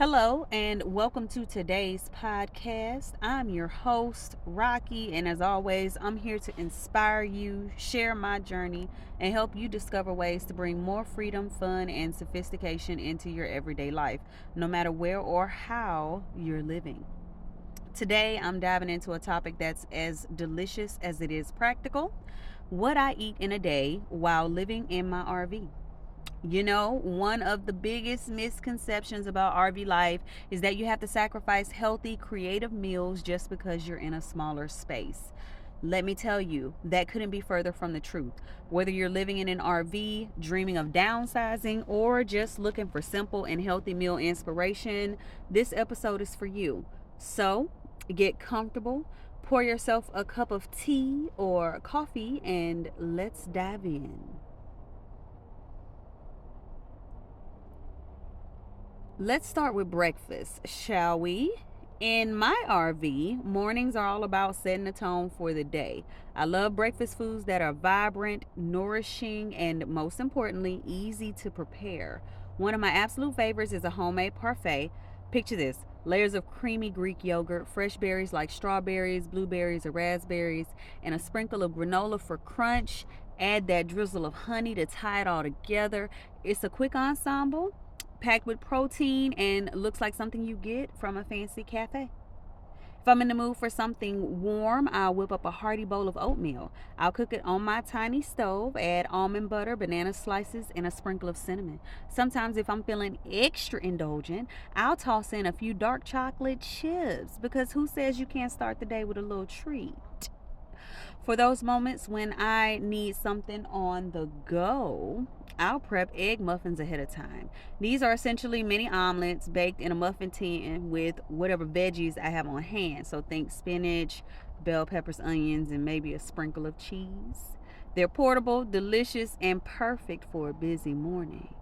Hello, and welcome to today's podcast. I'm your host, Rocky, and as always, I'm here to inspire you, share my journey, and help you discover ways to bring more freedom, fun, and sophistication into your everyday life, no matter where or how you're living. Today, I'm diving into a topic that's as delicious as it is practical: what I eat in a day while living in my RV. One of the biggest misconceptions about RV life is that you have to sacrifice healthy, creative meals just because you're in a smaller space. Let me tell you, that couldn't be further from the truth. Whether you're living in an RV, dreaming of downsizing, or just looking for simple and healthy meal inspiration, this episode is for you. So, get comfortable, pour yourself a cup of tea or coffee, and let's dive in. Let's start with breakfast, shall we? In my RV, mornings are all about setting the tone for the day. I love breakfast foods that are vibrant, nourishing, and most importantly, easy to prepare. One of my absolute favorites is a homemade parfait. Picture this: layers of creamy Greek yogurt, fresh berries like strawberries, blueberries, or raspberries, and a sprinkle of granola for crunch. Add that drizzle of honey to tie it all together. It's a quick ensemble packed with protein and looks like something you get from a fancy cafe. If I'm in the mood for something warm, I'll whip up a hearty bowl of oatmeal. I'll cook it on my tiny stove, add almond butter, banana slices, and a sprinkle of cinnamon. Sometimes, if I'm feeling extra indulgent, I'll toss in a few dark chocolate chips because who says you can't start the day with a little treat? For those moments when I need something on the go, I'll prep egg muffins ahead of time. These are essentially mini omelets baked in a muffin tin with whatever veggies I have on hand. So think spinach, bell peppers, onions, and maybe a sprinkle of cheese. They're portable, delicious, and perfect for a busy morning.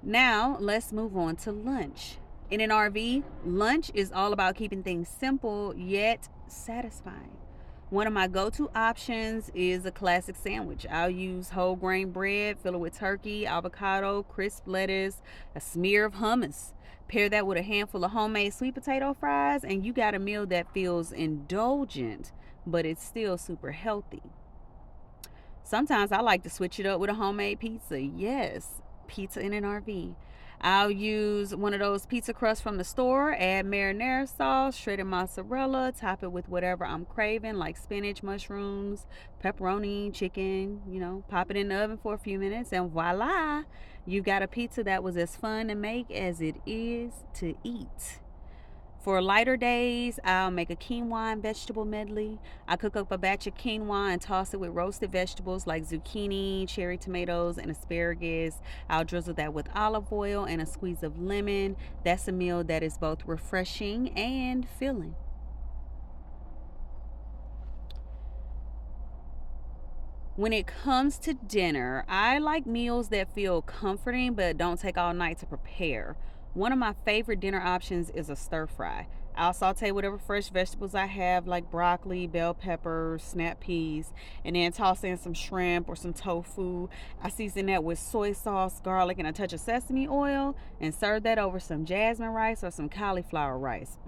Now, let's move on to lunch. In an RV, lunch is all about keeping things simple yet satisfying. One of my go to options is a classic sandwich. I'll use whole grain bread, fill it with turkey, avocado, crisp lettuce, a smear of hummus. Pair that with a handful of homemade sweet potato fries, and you got a meal that feels indulgent, but it's still super healthy. Sometimes I like to switch it up with a homemade pizza. Yes, pizza in an RV. I'll use one of those pizza crusts from the store, add marinara sauce, shredded mozzarella, top it with whatever I'm craving, like spinach, mushrooms, pepperoni, chicken, pop it in the oven for a few minutes, and voila, you've got a pizza that was as fun to make as it is to eat. For lighter days, I'll make a quinoa and vegetable medley. I cook up a batch of quinoa and toss it with roasted vegetables like zucchini, cherry tomatoes, and asparagus. I'll drizzle that with olive oil and a squeeze of lemon. That's a meal that is both refreshing and filling. When it comes to dinner, I like meals that feel comforting but don't take all night to prepare. One of my favorite dinner options is a stir fry. I'll saute whatever fresh vegetables I have, like broccoli, bell peppers, snap peas, and then toss in some shrimp or some tofu. I season that with soy sauce, garlic, and a touch of sesame oil, and serve that over some jasmine rice or some cauliflower rice.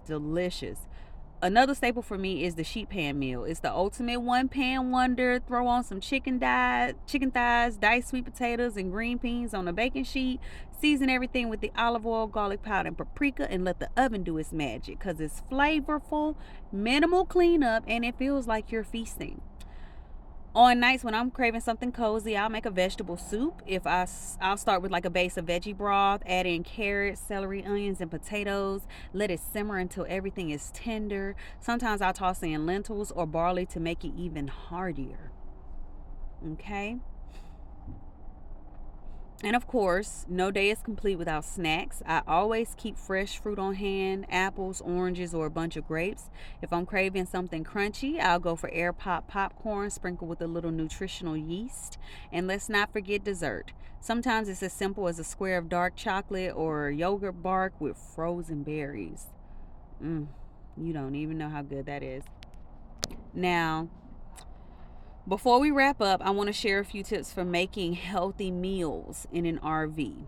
Delicious. Another staple for me is the sheet pan meal. It's the ultimate one pan wonder. Throw on some chicken thighs, diced sweet potatoes, and green beans on a baking sheet. Season everything with the olive oil, garlic powder, and paprika, and let the oven do its magic because it's flavorful, minimal cleanup, and it feels like you're feasting. On nights when I'm craving something cozy, I'll make a vegetable soup. I'll start with like a base of veggie broth, add in carrots, celery, onions, and potatoes. Let it simmer until everything is tender. Sometimes I'll toss in lentils or barley to make it even heartier. Okay? And of course, no day is complete without snacks. I always keep fresh fruit on hand: apples, oranges, or a bunch of grapes. If I'm craving something crunchy, I'll go for air pop popcorn sprinkled with a little nutritional yeast. And let's not forget dessert. Sometimes it's as simple as a square of dark chocolate or yogurt bark with frozen berries. Mm, you don't even know how good that is. Now, Before we wrap up, I want to share a few tips for making healthy meals in an RV.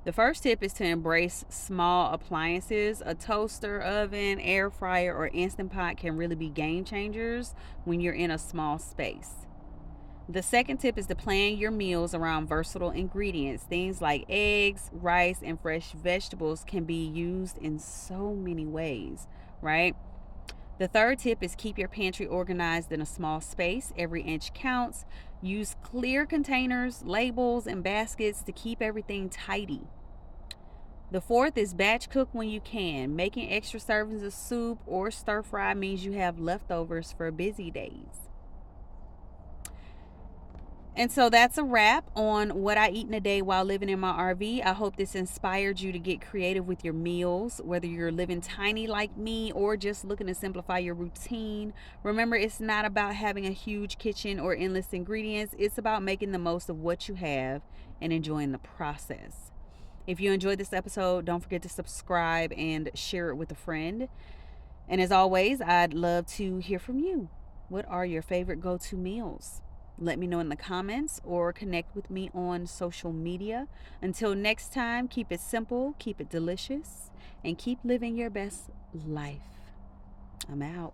The first tip is to embrace small appliances. A toaster, oven, air fryer, or instant pot can really be game changers when you're in a small space. The second tip is to plan your meals around versatile ingredients. Things like eggs, rice, and fresh vegetables can be used in so many ways, right? The third tip is keep your pantry organized in a small space. Every inch counts. Use clear containers, labels, and baskets to keep everything tidy. The fourth is batch cook when you can. Making extra servings of soup or stir fry means you have leftovers for busy days. And so that's a wrap on what I eat in a day while living in my RV. I hope this inspired you to get creative with your meals, whether you're living tiny like me or just looking to simplify your routine. Remember, it's not about having a huge kitchen or endless ingredients, it's about making the most of what you have and enjoying the process. If you enjoyed this episode, don't forget to subscribe and share it with a friend. And as always, I'd love to hear from you. What are your favorite go-to meals? Let me know in the comments or connect with me on social media. Until next time, keep it simple, keep it delicious, and keep living your best life. I'm out.